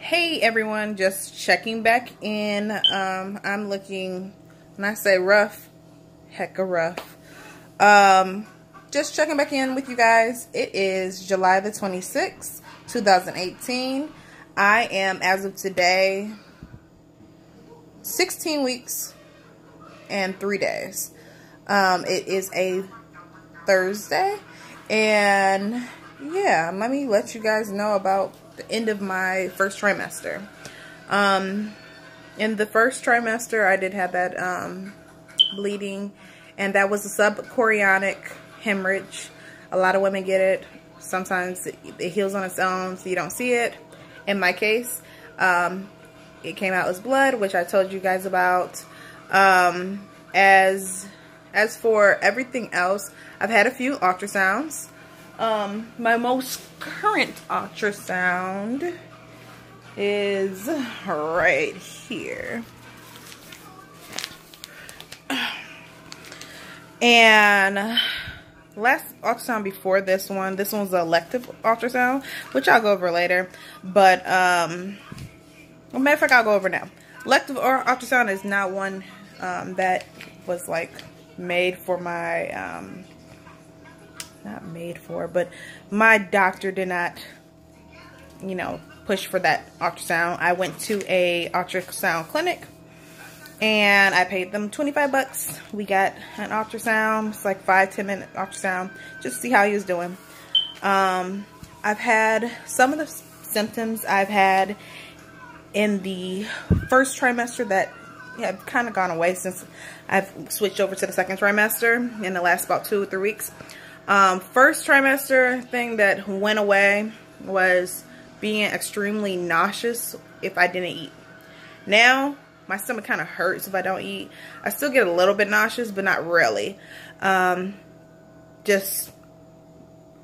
Hey everyone, just checking back in. I'm looking, when I say rough, hecka rough. Just checking back in with you guys. It is July the 26th, 2018. I am, as of today, 16 weeks and 3 days. It is a Thursday, and yeah, let me let you guys know about the end of my first trimester. In the first trimester, I did have that bleeding, and that was a subchorionic hemorrhage. A lot of women get it. Sometimes it heals on its own, so you don't see it. In my case, it came out as blood, which I told you guys about. As for everything else, I've had a few ultrasounds. My most current ultrasound is right here. And last ultrasound before this one's an elective ultrasound, which I'll go over later. But, well, matter of fact, I'll go over now. Elective ultrasound is not one that was like made for my, not made for, but my doctor did not, you know, push for that ultrasound. I went to a ultrasound clinic and I paid them 25 bucks. We got an ultrasound. It's like 5-10 minute ultrasound just to see how he was doing. I've had some of the symptoms I've had in the first trimester that have kind of gone away since I've switched over to the second trimester in the last about 2 or 3 weeks. First trimester thing that went away was being extremely nauseous if I didn't eat. Now, my stomach kind of hurts if I don't eat. I still get a little bit nauseous, but not really. Just,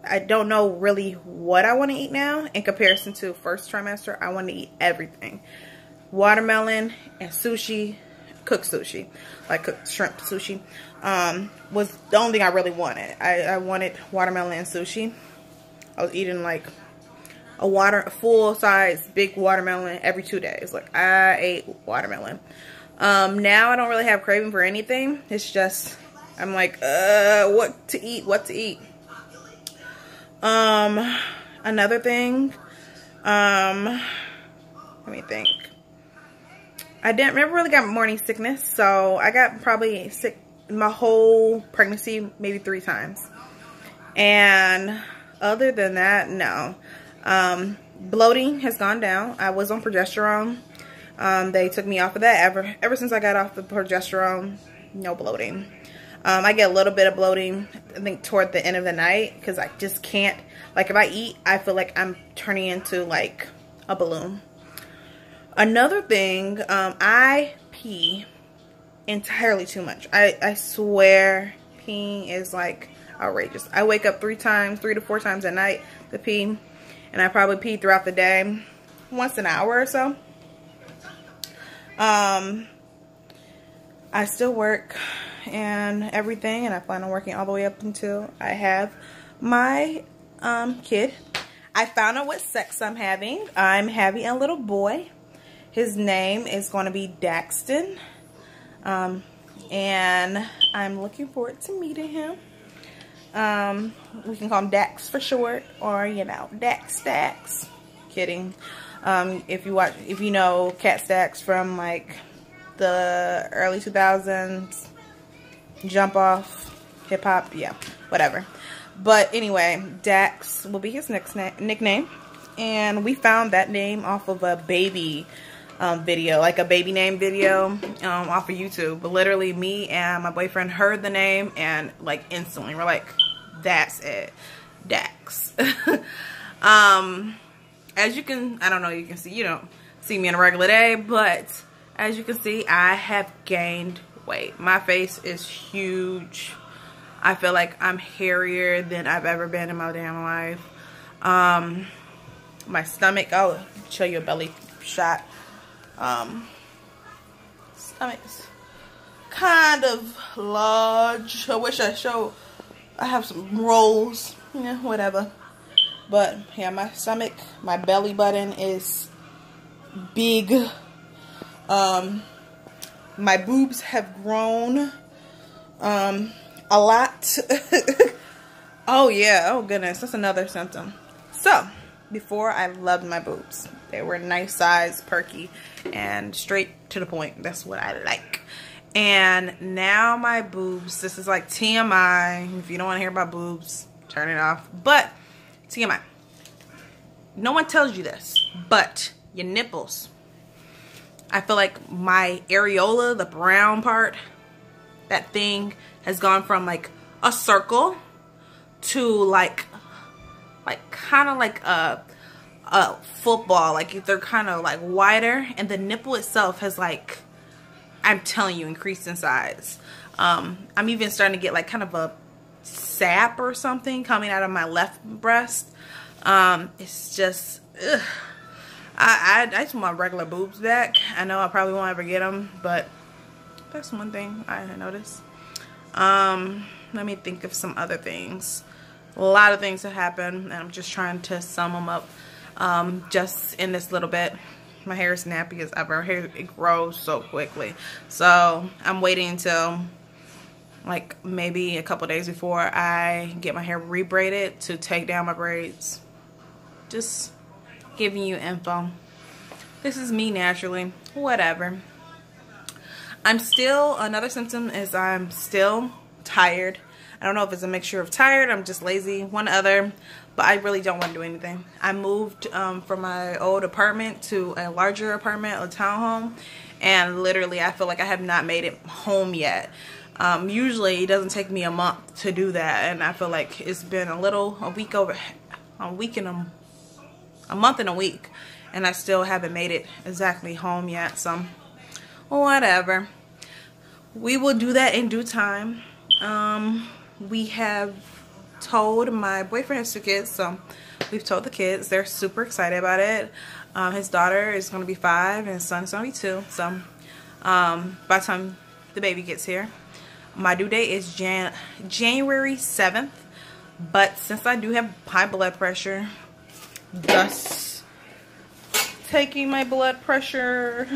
I don't know really what I want to eat now in comparison to first trimester. I want to eat everything. Watermelon and sushi, cooked sushi, like cooked shrimp sushi, was the only thing I really wanted. I wanted watermelon and sushi. I was eating like a full size big watermelon every 2 days. Like, I ate watermelon. Now I don't really have craving for anything. It's just, I'm like, what to eat. Another thing, let me think. I never really got morning sickness, so I got probably sick my whole pregnancy maybe 3 times. And other than that, no. Bloating has gone down. I was on progesterone. They took me off of that. Ever since I got off the progesterone, no bloating. I get a little bit of bloating, I think, toward the end of the night, because I just can't, like, if I eat, I feel like I'm turning into like a balloon. Another thing, I pee entirely too much. I swear peeing is like outrageous. I wake up 3 to 4 times a night to pee, and I probably pee throughout the day once an hour or so. I still work and everything, and I plan on working all the way up until I have my kid. I found out what sex I'm having. I'm having a little boy. His name is going to be Daxton. And I'm looking forward to meeting him. We can call him Dax for short, or, you know, Dax Stacks. Kidding. If you know Cat Stacks from like the early 2000s, jump off, hip hop, yeah, whatever. But anyway, Dax will be his next nickname. And we found that name off of a baby video, like a baby name video off of YouTube. But literally, me and my boyfriend heard the name, and like instantly we're like, that's it, Dax. As you can, I don't know, you can see, you don't see me on a regular day, but as you can see, I have gained weight. My face is huge. I feel like I'm hairier than I've ever been in my damn life. My stomach, I'll show you a belly shot. Stomach's kind of large. I wish I have some rolls, yeah, whatever. But yeah, my stomach, my belly button is big. My boobs have grown a lot. Oh yeah, oh goodness, that's another symptom. So before, I loved my boobs. They were nice size, perky, and straight to the point. That's what I like. And now my boobs, this is like TMI. If you don't want to hear about boobs, turn it off. But TMI, no one tells you this, but your nipples, I feel like my areola, the brown part, that thing has gone from like a circle to like kind of like a football. Like they're kind of like wider, and the nipple itself has, like, I'm telling you, increased in size. I'm even starting to get like kind of a sap or something coming out of my left breast. It's just, ugh. I just want my regular boobs back. I know I probably won't ever get them, but that's one thing I noticed. Let me think of some other things. A lot of things have happened, and I'm just trying to sum them up just in this little bit. My hair is nappy as ever. Hair, it grows so quickly. So I'm waiting until like maybe a couple days before I get my hair rebraided to take down my braids. Just giving you info. This is me naturally. Whatever. I'm still, another symptom is I'm still tired. I don't know if it's a mixture of tired, I'm just lazy, one other, but I really don't want to do anything. I moved from my old apartment to a larger apartment, a townhome, and literally I feel like I have not made it home yet. Usually it doesn't take me a month to do that, and I feel like it's been a month and a week, and I still haven't made it exactly home yet. So whatever, we will do that in due time. We have told, my boyfriend has 2 kids, so we've told the kids. They're super excited about it. His daughter is going to be 5 and his son is going to be 2. So by the time the baby gets here, my due date is January 7th. But since I do have high blood pressure, thus taking my blood pressure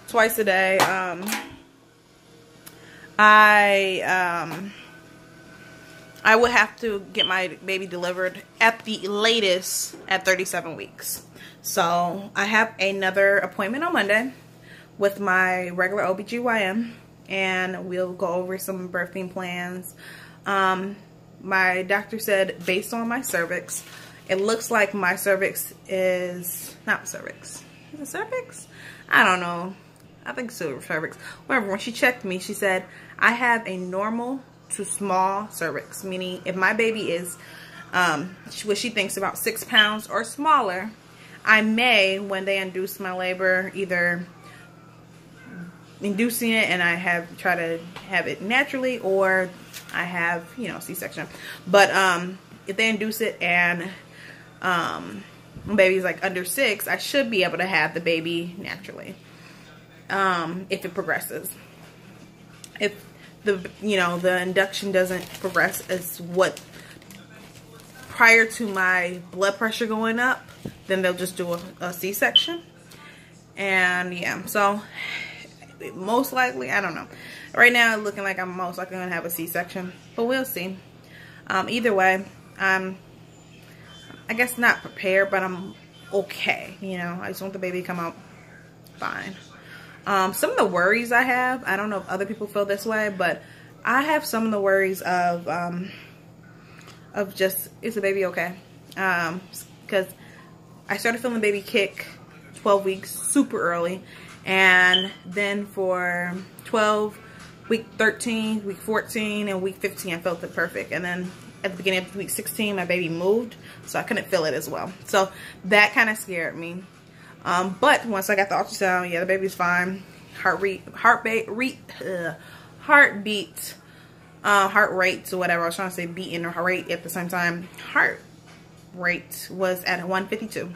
twice a day, I would have to get my baby delivered at the latest at 37 weeks. So I have another appointment on Monday with my regular OBGYN, and we'll go over some birthing plans. My doctor said, based on my cervix, it looks like my cervix is not cervix. Is it cervix? I don't know. I think it's cervix. Whatever. When she checked me, she said I have a normal to small cervix, meaning if my baby is what she thinks about 6 pounds or smaller, I may, when they induce my labor, either inducing it and I try to have it naturally, or I have, you know, C-section. But if they induce it and baby's like under 6, I should be able to have the baby naturally, if it progresses. If the induction doesn't progress as what prior to my blood pressure going up, then they'll just do a C-section. And yeah, so most likely, I don't know. Right now it's looking like I'm most likely gonna have a C-section, but we'll see. Either way, I guess not prepared, but I'm okay. You know, I just want the baby to come out fine. Some of the worries I have, I don't know if other people feel this way, but I have some of the worries of just, is the baby okay? Because I started feeling the baby kick 12 weeks super early, and then for 12, week 13, week 14, and week 15 I felt it perfect, and then at the beginning of week 16 my baby moved, so I couldn't feel it as well. So that kind of scared me. But once I got the ultrasound, yeah, the baby's fine. Heart rate, or whatever. I was trying to say beating or heart rate at the same time. Heart rate was at 152.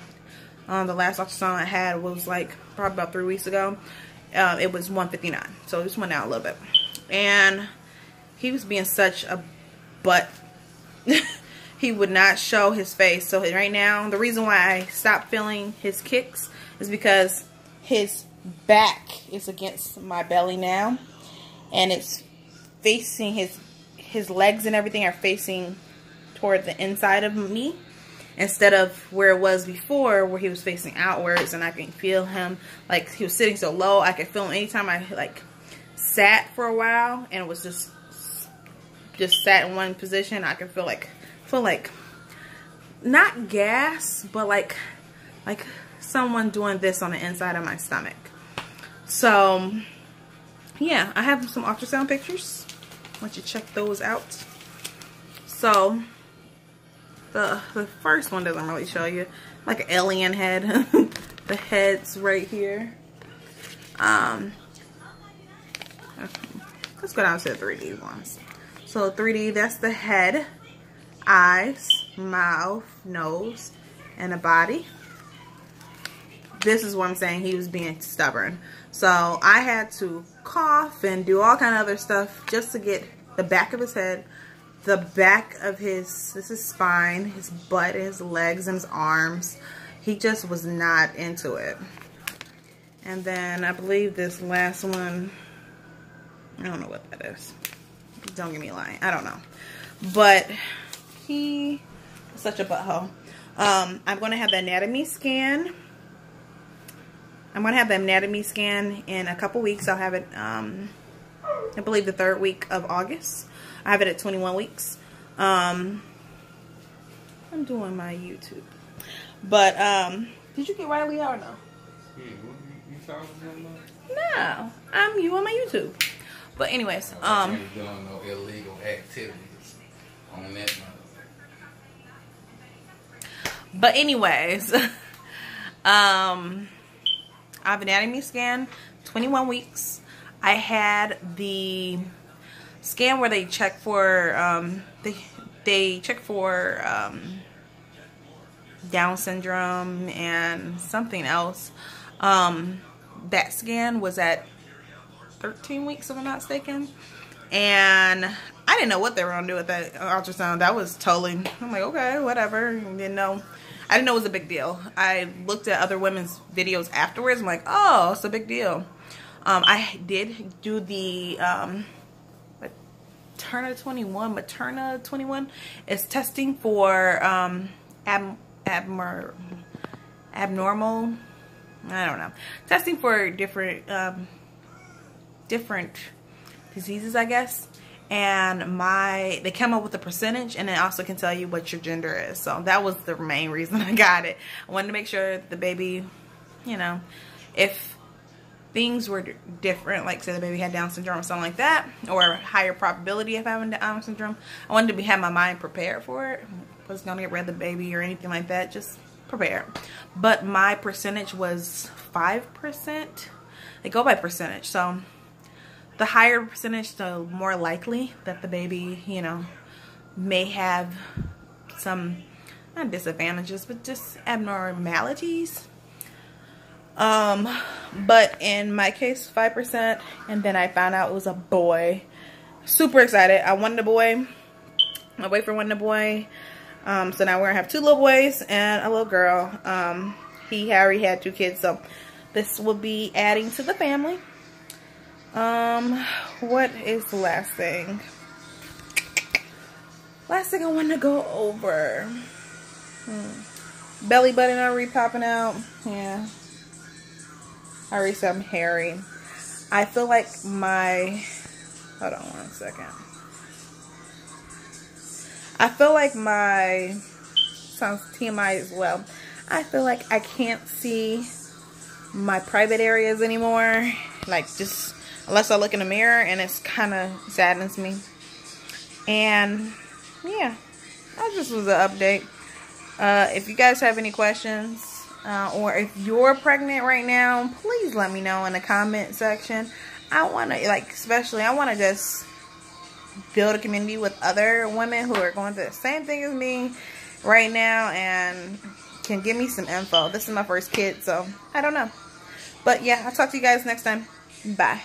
The last ultrasound I had was like probably about 3 weeks ago. It was 159. So it just went down a little bit. And he was being such a butt. He would not show his face. So right now, the reason why I stopped feeling his kicks is because his back is against my belly now, and it's facing his legs and everything are facing toward the inside of me, instead of where it was before, where he was facing outwards, and I can feel him, like he was sitting so low, I could feel him anytime I like sat for a while and it was just sat in one position. I could feel like not gas, but like someone doing this on the inside of my stomach. So yeah, I have some ultrasound pictures. I want you to check those out. So the first one doesn't really show you, like an alien head. The head's right here. Let's go down to the 3D ones. So 3D, that's the head, eyes, mouth, nose, and a body. This is what I'm saying, he was being stubborn. So I had to cough and do all kind of other stuff just to get the back of his head, the back of this is spine, his butt, his legs, and his arms. He just was not into it. And then I believe this last one, I don't know what that is. Don't get me lying, I don't know. But he is such a butthole. I'm going to have the anatomy scan. I'm going to have the anatomy scan in a couple weeks. I'll have it, I believe, the 3rd week of August. I have it at 21 weeks. I'm doing my YouTube. But, did you get Riley out or no? Yeah, you talking about? No, I'm you on my YouTube. But anyways, I ain't doing no illegal activities on that one. But anyways, I have an anatomy scan, 21 weeks. I had the scan where they check for they check for Down syndrome and something else. That scan was at 13 weeks, if I'm not mistaken. And I didn't know what they were gonna do with that ultrasound. That was totally, I'm like, okay, whatever. Didn't know. I didn't know it was a big deal. I looked at other women's videos afterwards. I'm like, oh, it's a big deal. I did do the Materna 21 is testing for abnormal, I don't know, testing for different diseases, I guess. And they come up with a percentage, and it also can tell you what your gender is. So that was the main reason I got it. I wanted to make sure the baby, you know, if things were different, like say the baby had Down syndrome or something like that, or higher probability of having Down syndrome, I wanted to have my mind prepared for it. I wasn't gonna get rid of the baby or anything like that, just prepared. But my percentage was 5%. They go by percentage, so the higher percentage, the more likely that the baby, you know, may have some, not disadvantages, but just abnormalities. But in my case, 5%, and then I found out it was a boy. Super excited. I wanted a boy. My boyfriend wanted a boy. So now we're gonna have 2 little boys and a little girl. He already had 2 kids, so this will be adding to the family. What is the last thing? Last thing I want to go over. Belly button already popping out. Yeah. I already said I'm hairy. I feel like my, hold on one second. I feel like my, sounds TMI as well, I feel like I can't see my private areas anymore. Like, just unless I look in the mirror, and it's kind of saddens me. And yeah, that just was an update. If you guys have any questions, or if you're pregnant right now, please let me know in the comment section. I want to, like, especially, I want to just build a community with other women who are going through the same thing as me right now and can give me some info. This is my first kid, so I don't know. But yeah, I'll talk to you guys next time. Bye.